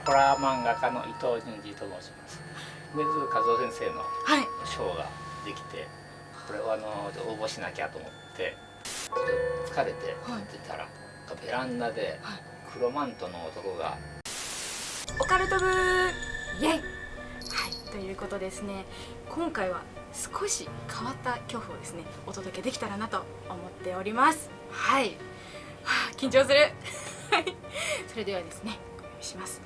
ホラー漫画家の伊藤潤二と申します。梅津和夫先生の賞ができて、これを応募しなきゃと思ってちょっと疲れて出たら、ベランダで黒マントの男がオカルト部イエイ、はい、ということですね、今回は少し変わった恐怖をですねお届けできたらなと思っております。はい、緊張するはい、それではですねお読みします。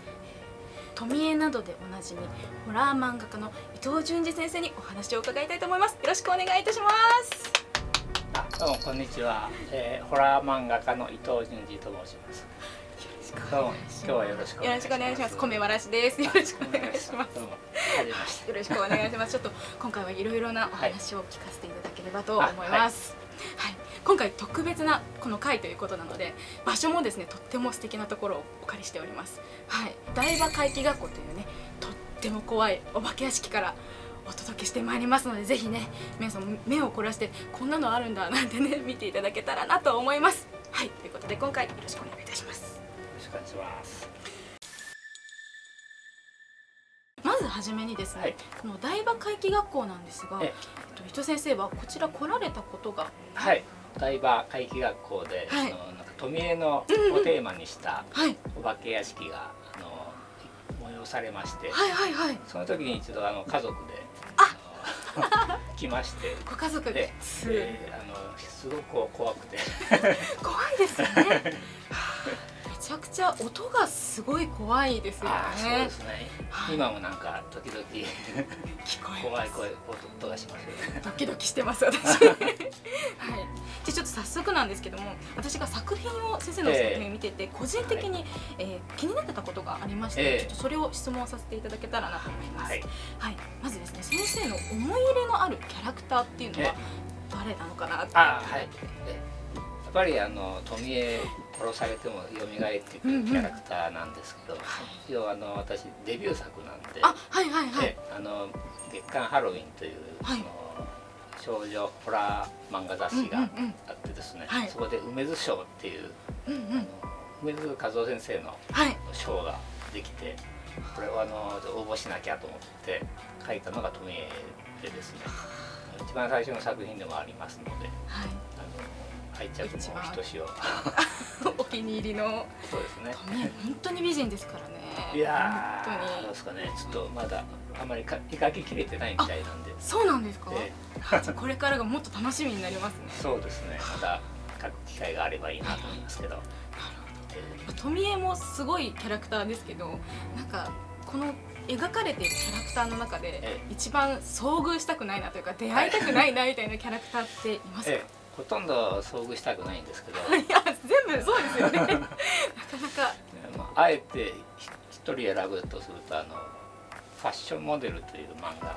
富江などでおなじみホラー漫画家の伊藤潤二先生にお話を伺いたいと思います。よろしくお願いいたします。どうもこんにちは、ホラー漫画家の伊藤潤二と申します。どうも今日はよろしくお願いします。よろしくお願いします。米わらしです。よろしくお願いします。どうもはじめまして。よろしくお願いします。ちょっと今回はいろいろなお話を聞かせていただければと思います。はい、今回特別なこの回ということなので、場所もですねとっても素敵なところをお借りしております。はい、台場怪奇学校というねとっても怖いお化け屋敷からお届けしてまいりますので、ぜひね皆さん目を凝らしてこんなのあるんだなんてね見ていただけたらなと思います。はい、ということで今回よろしくお願いいたします。よろしくお願いします。まずはじめにですね、この台場怪奇学校なんですが、伊藤先生はこちら来られたことが、はい、台場怪奇学校で、なんか富江のをテーマにしたお化け屋敷が催されまして、その時に一度家族で来まして、ご家族で、すごく怖くて怖いですよね。めちゃくちゃ音がすごい怖いですよね。そうですね。今もなんか時々怖い音がしますよね。ドキドキしてます私。はい。じゃあちょっと早速なんですけども、私が作品を先生の作品を見てて個人的に気になってたことがありまして、ちょっとそれを質問させていただけたらなと思います。はい。まずですね、先生の思い入れのあるキャラクターっていうのは誰なのかなって。はい。やっぱり富江殺されても蘇ってくるキャラクターなんですけど、一応私デビュー作なんで、月刊ハロウィンという少女ホラー漫画雑誌があってですね、そこで梅津賞っていう梅津和夫先生の賞ができて、これを応募しなきゃと思って書いたのが富江でですね、一番最初の作品でもありますので、愛着もひとしおお気に入りの。そうですね。本当に美人ですからね。いやー、どうですかね。ちょっとまだあまり描ききれてないみたいなんで。そうなんですか。じゃあこれからがもっと楽しみになりますね。そうですね。まだ描く機会があればいいなと思いますけど。富江もすごいキャラクターですけど、なんかこの描かれているキャラクターの中で一番遭遇したくないなというか出会いたくないなみたいなキャラクターっていますか？ほとんど遭遇したくないんですけど、いや全部そうですよね。なかなかあえて一人選ぶとするとファッションモデルという漫画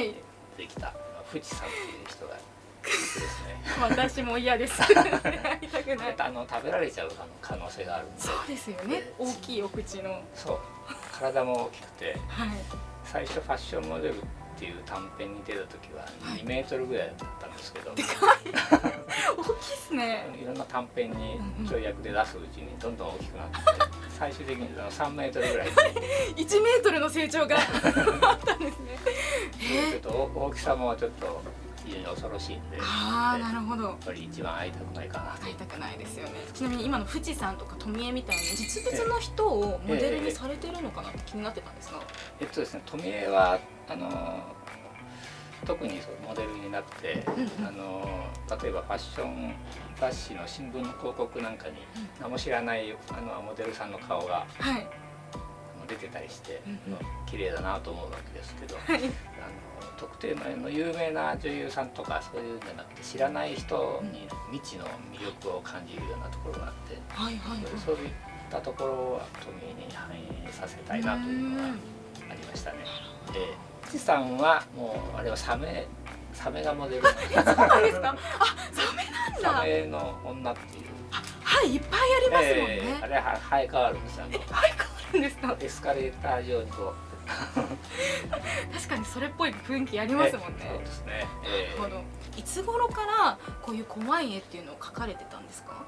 にできた藤さんという人がですね。私も嫌です。会いたくない。食べられちゃう可能性があるんで。そうですよね。大きいお口の。そう。体も大きくて、最初ファッションモデルっていう短編に出た時は2メートルぐらいだったんですけど、でかい。大きいですね。いろんな短編にちょい役で出すうちにどんどん大きくなって、最終的に3メートルぐらい。1メートルの成長があったんですね。ちょっと大きさもちょっと非常に恐ろしいんで。なるほど。やっぱり一番会いたくないかな。会いたくないですよね。ちなみに今の藤さんとか富江みたいな実物の人をモデルにされてるのかなって気になってたんですが。ですね、富江は特にモデルになって、例えばファッション雑誌の新聞の広告なんかに名も知らないモデルさんの顔が出てたりして、綺麗だなと思うわけですけど、特定の有名な女優さんとかそういうんじゃなくて、知らない人に未知の魅力を感じるようなところがあって、そういったところを富江に反映させたいなというのがありましたね。藤さんはもうあれはサメがモデル。そうなんですか。サメなんだ。サメの女っていう。いっぱいありますもんね。あれ生え変わるんですよ。生え変わるんですか。エスカレーター上にこう。確かにそれっぽい雰囲気ありますもんね。そうですね。なるほど。いつ頃からこういう怖い絵っていうのを描かれてたんですか。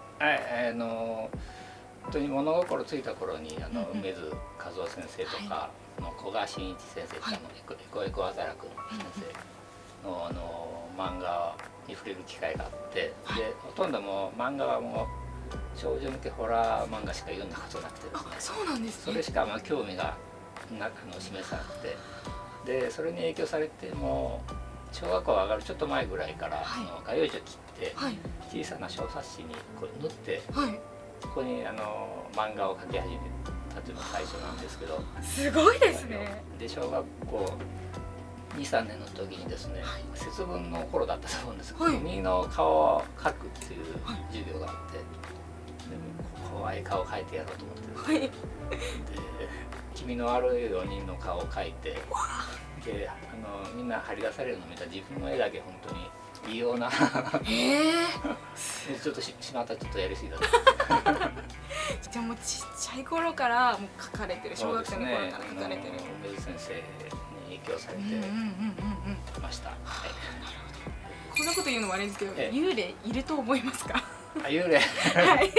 当に物心ついた頃に梅津和夫先生とか古賀真一先生とかエコアザラクの先生の漫画に触れる機会があって、でほとんどもう漫画はもう少女向けホラー漫画しか読んだことなくてですね。そうなんですね。それしか興味が示さなくて、でそれに影響されても小学校上がるちょっと前ぐらいから画用紙を切って小さな小冊子にこう縫って、そこに漫画を描き始めたというのが最初なんですけど、すごいですね。で小学校2、3年の時にですね、節分の頃だったと思うんですけど、海の顔を描くっていう授業があって、で怖い顔を描いてやろうと思ってですね、で気味の悪い4人の顔を描いて、でみんな張り出されるのを見たら自分の絵だけ本当に異様なちょっとしまったちょっとやりすぎだったじゃあもうちっちゃい頃からもう描かれてる、小学生の頃から描かれてる。梅津先生に影響されてました。こんなこと言うのもあれですけど、幽霊いると思いますか？幽霊はい。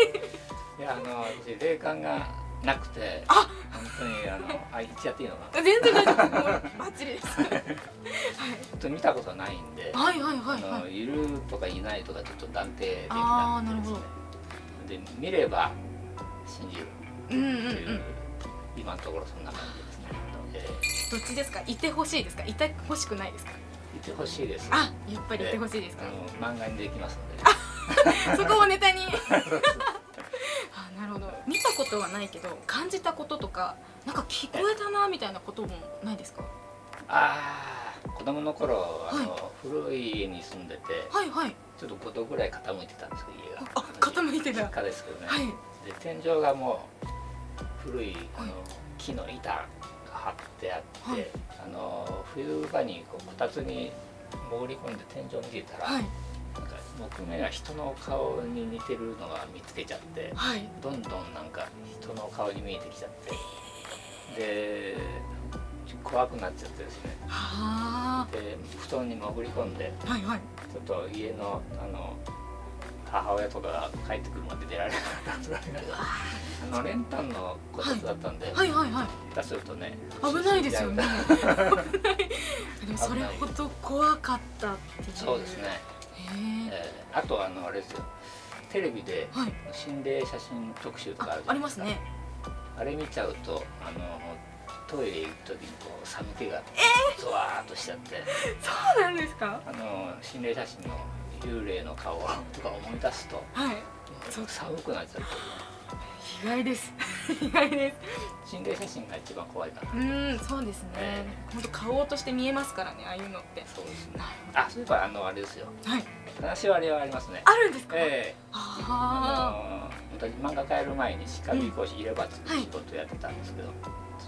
いや私霊感がなくて、本当に言っちゃっていいのかな。全然大丈夫です。もうバッチリです。はい。本当に見たことないんで、いるとかいないとかちょっと断定できなくてですね。で見れば信じるっていう今のところそんな感じですね。どっちですか？いてほしいですか？いてほしくないですか？いてほしいです。あ、やっぱりいてほしいですか？漫画にできますので。そこをネタに。なるほど。見たことはないけど感じたこととかなんか聞こえたなみたいなこともないですか？子供の頃古い家に住んでて、ちょっと5度ぐらい傾いてたんですけど、家が傾いてた。実家ですけどね。で天井がもう古い木の板が張ってあって、冬場にこたつに潜り込んで天井を見てたら、なんか木目が人の顔に似てるのが見つけちゃって、どんどんなんか人の顔に見えてきちゃって、で怖くなっちゃってですね。で布団に潜り込んで、ちょっと家の母親とかが帰ってくるまで出られなかったんですが、練炭のこたつだったんで、下手するとね危ないですよね。でもそれほど怖かったっていう。そうですね。あとあれですよ、テレビで心霊写真特集とかありますね。あれ見ちゃうとトイレ行く時にこう寒気がゾワーっとしちゃって。そうなんですか？心霊写真の幽霊の顔とか思い出すと、寒くなっちゃって。意外です。意外です。心霊写真が一番怖いかな。そうですね。本当顔として見えますからね、ああいうのって。そうですね。そういえばあれですよ。話はありますね。あるんですか？漫画変える前に歯科技講師入れ歯っていう仕事やってたんですけど、ち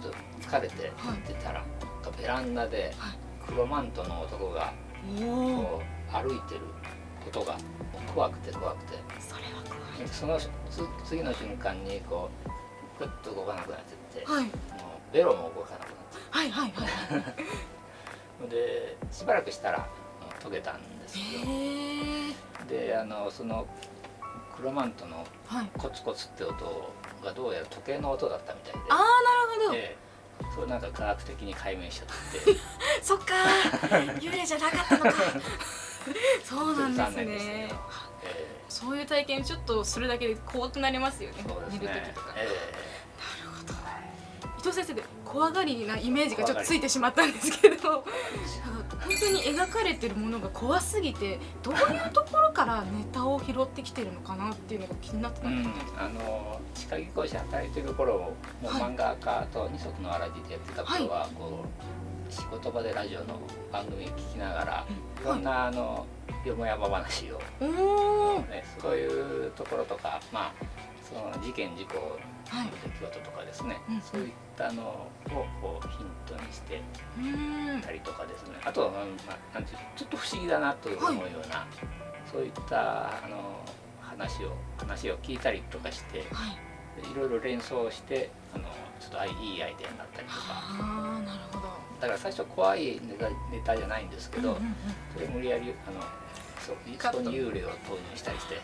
ょっと疲れて行ってたら、ベランダで黒マントの男がこう歩いてることが怖くて。それは怖い。その次の瞬間にこうふっと動かなくなってって、ベロも動かなくなって、でしばらくしたら溶けたんですけど、でその黒マントのコツコツって音がどうやら時計の音だったみたいで、なるほど。それなんか科学的に解明しちゃってそっか幽霊じゃなかったのか。そうなんですね。そういう体験ちょっとするだけで怖くなりますよね。寝る時とか。なるほど。伊藤先生で怖がりなイメージがちょっとついてしまったんですけど、本当に描かれてるものが怖すぎて、どういうところからネタを拾ってきてるのかなっていうのが気になってたんです。歯科技講師働いてる頃も漫画家と二足のわらじでやってた頃はこう仕事場でラジオの番組聞きながらいろんなよもやま話を、そういうところとか、その事件事故の出来事とかですね、そういったのをこうヒントにしてたりとかですね、あとなんていうちょっと不思議だなと思うような、そういった話を聞いたりとかして、いろいろ連想してちょっといいアイデアになったりとか。なるほど。だから最初怖いネタじゃないんですけど、それ無理やりそこに幽霊を投入したりして、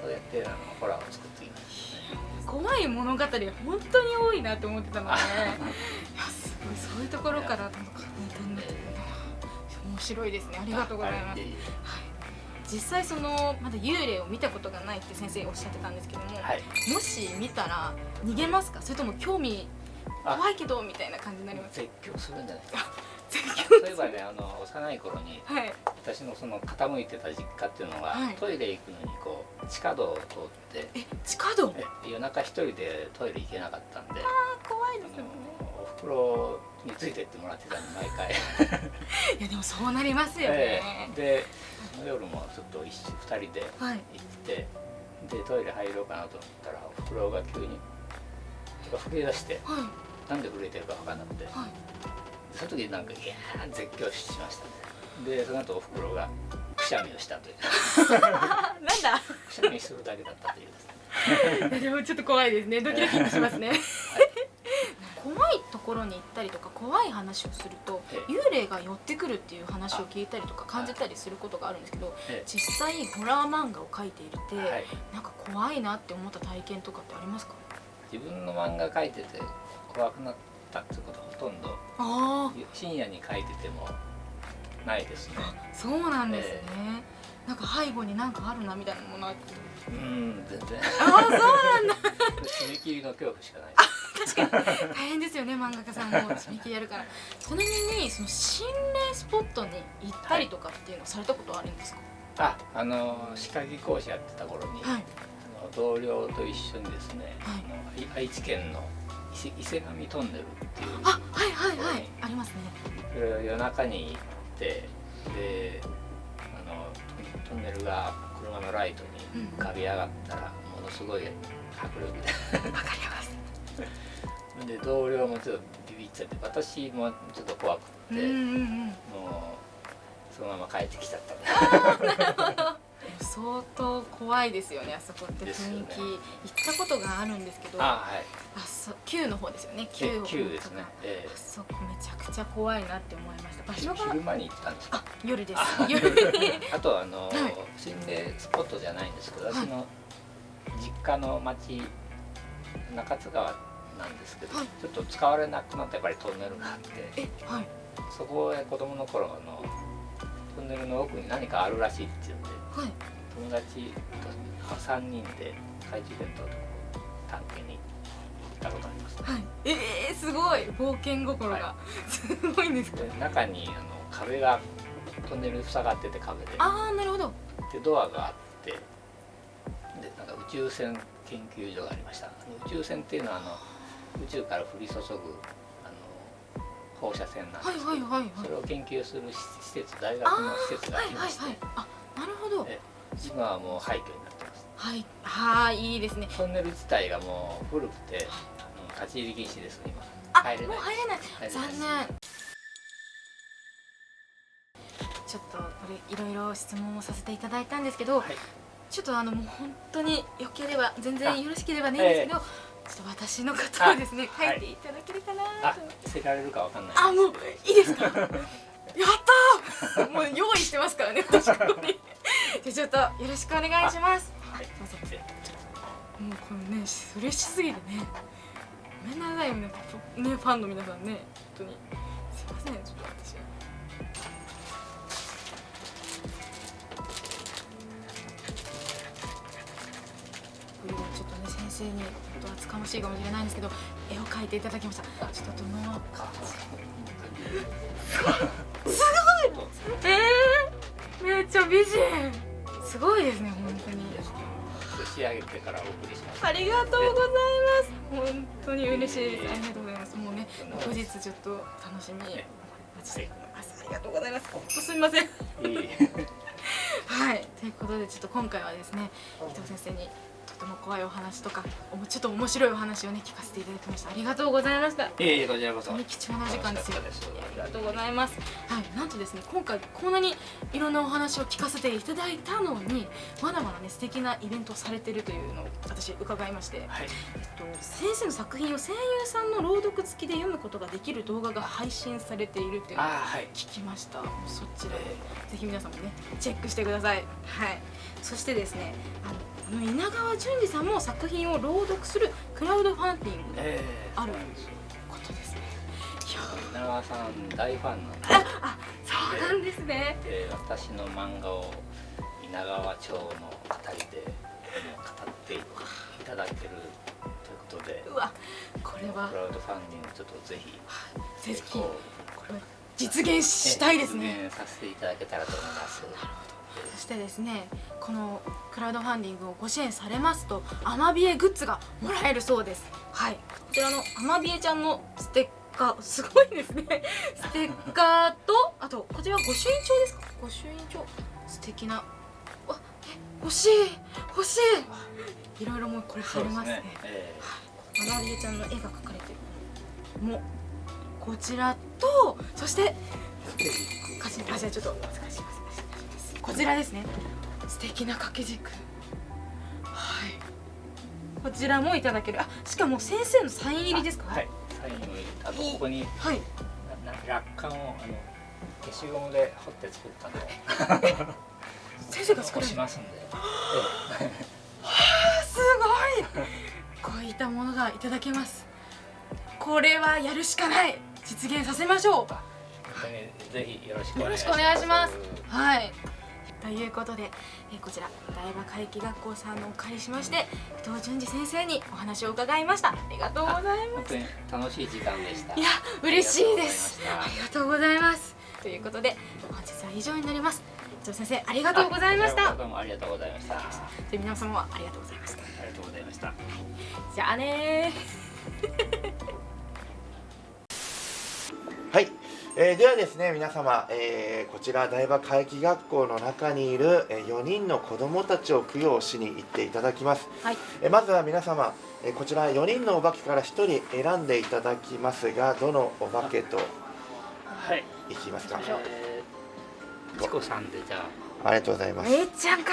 そうやってホラーを作っていますね。怖い物語が本当に多いなと思ってたので、いやすごいそういうところからなんか面白いですね。ありがとうございます。はい、実際そのまだ幽霊を見たことがないって先生おっしゃってたんですけども、はい、もし見たら逃げますか、それとも興味怖いけどみたいな感じになります？絶叫するんじゃないですか。絶叫そういえばね、幼い頃に、はい、私のその傾いてた実家っていうのが、はい、トイレ行くのにこう地下道を通って、地下道？夜中一人でトイレ行けなかったんで、怖いですよね。お袋についてってもらってたんで毎回いやでもそうなりますよね。でその夜もちょっと2人で行って、でトイレ入ろうかなと思ったらお袋が急に震え出して、なんで震えてるか分からなくて、その時なんかいやー絶叫しましたね。でその後お袋がくしゃみをしたというなんだくしゃみするだけだったというですね。でもちょっと怖いですね。ドキドキしますね。怖いところに行ったりとか怖い話をすると幽霊が寄ってくるっていう話を聞いたりとか感じたりすることがあるんですけど、実際ホラー漫画を描いているってなんか怖いなって思った体験とかってありますか？自分の漫画描いてて怖くなったってことはほとんど深夜に描いててもないですね。そうなんですね。なんか背後になんかあるなみたいなものは全然。そうなんだ。締め切りの恐怖しかない。確かに大変ですよね、漫画家さんも締め切りやるから。ちなみにその心霊スポットに行ったりとかっていうのはされたことあるんですか？歯科技講師やってた頃に、同僚と一緒にですね、愛知県の伊勢神トンネルっていうありますね。それを夜中に行って、でトンネルが車のライトに浮かび上がったらものすごい迫力でわかります。で同僚もちょっとビビっちゃって、私もちょっと怖くって、もうそのまま帰ってきちゃった。相当怖いですよね、あそこって雰囲気。行ったことがあるんですけど、旧の方ですよね。旧ですね。あそこめちゃくちゃ怖いなって思いました。場所が昼間に行ったんですか？夜です。夜に。あと心霊スポットじゃないんですけど、私の実家の町中津川なんですけど、ちょっと使われなくなったやっぱりトンネルがあって、そこへ子供の頃トンネルの奥に何かあるらしいっていうんで、友達と3人で懐中電灯と探検に行ったことあります。すごい冒険心がすごいんですか？中に壁がトンネル塞がってて、壁で。なるほど。でドアがあって、でなんか宇宙船研究所がありました。宇宙船っていうのは宇宙から降り注ぐ放射線なんですけど、それを研究する施設、大学の施設がありまして、なるほど。今はもう廃墟になってます。いいですね。トンネル自体がもう古くて立ち入り禁止です。今入れない。もう入れない。残念。ちょっとこれいろいろ質問をさせていただいたんですけど、ちょっともう本当によければ全然よろしければねいいんですけど、ちょっと私の方をですね書いていただけるかなと。捨てられるかわかんない。もういいですか？やったー。もう用意してますからね、私ここに。じゃちょっとよろしくお願いします。もうこれね、嬉しすぎてね。ごめんなさいね、ファンの皆さんね、本当にすいません、ちょっと私。これはちょっとね、先生にちょっと厚かましいかもしれないんですけど、絵を描いていただきました。ちょっとどの感じ。すごい。めっちゃ美人。すごいですね、本当に。仕上げてからお送りします。ありがとうございます。本当に嬉しいです。ありがとうございます。もうね、後日ちょっと楽しみに待ちたいと思います。ありがとうございます。本当すみません。はい、ということでちょっと今回はですね、伊藤先生にとても怖いお話とかちょっと面白いお話をね聞かせていただきました。ありがとうございました。こちらこそ。本当に貴重な時間ですよ。ありがとうございます。はい、なんとですね、今回こんなにいろんなお話を聞かせていただいたのに、まだまだね素敵なイベントをされてるというのを私伺いまして、先生の作品を声優さんの朗読付きで読むことができる動画が配信されているっていうのを聞きました。そちらでぜひ皆さんもねチェックしてください。はい。そしてですね、稲川淳二さんも作品を朗読するクラウドファンディングがあることですね。稲川さん大ファンなんで、そうなんですね。私の漫画を稲川町の語りで語っていただけるということで、うわ、これはクラウドファンディングちょっとぜひこれは実現したいですね。実現させていただけたらと思います。なるほど。そしてですね、このクラウドファンディングをご支援されますとアマビエグッズがもらえるそうです。はい、こちらのアマビエちゃんのステッカー、すごいですね。ステッカーと、あとこちら御朱印帳ですか。御朱印帳、素敵な、欲しい欲しい。いろいろもうこれ貼りますね。アマビエちゃんの絵が描かれてるもうこちらと、そしてじゃあちょっとお願いします。こちらですね、素敵な掛け軸。はい、こちらもいただける。しかも先生のサイン入りですか。はい、サインを入れた。ここに落款を消しゴムで彫って作ったのを先生が作られしますんで。すごい。こういったものがいただけます。これはやるしかない。実現させましょう。本当にぜひよろしくお願いします。はい。ということで、こちら大場会計学校さんのお借りしまして伊藤淳二先生にお話を伺いました。ありがとうございます。本当に楽しい時間でした。いや、嬉しいです。ありがとうございます。ということで本日は以上になります。伊藤先生、ありがとうございました。どうもありがとうございました。で、皆様はありがとうございました。ありがとうございました。じゃあねはい、ではですね、皆様、こちら大場会計学校の中にいる4人の子どもたちを供養しに行っていただきます。はい、まずは皆様、こちら4人のお化けから1人選んでいただきますが、どのお化けといきますか。チコさんで、じゃありがとうございます。みっちゃんか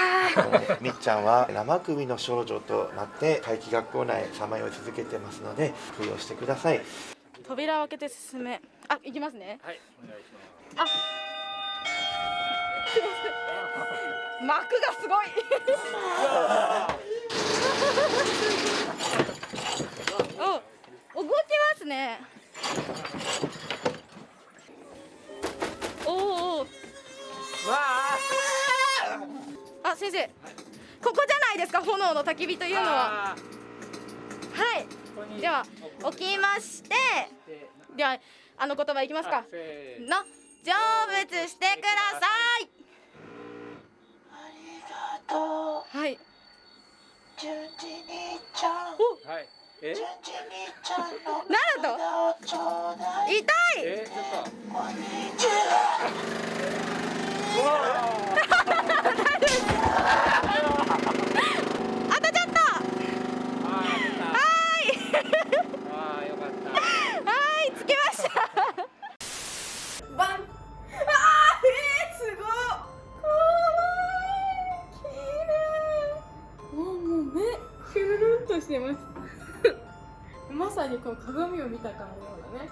みっちゃんは生首の少女となって会計学校内さまよい続けてますので供養してください。扉を開けて進め。行きますね。はい、お願いします。すいません。幕がすごい。動きますね。先生、ここじゃないですか、炎の焚き火というのは。はい、では起きまして、ではあの言葉いきますか。の成仏してください。ありがとう。はい。順次兄ちゃん。はい。順次兄ちゃんのなん体をちょうだい。痛い。ちょっと。こんにちは。当たっちゃった。はい。よかった。はい、つけました。バン。すごい。かわいい。綺麗。もう目キュルルンとしてます。まさにこの鏡を見たかのようなね。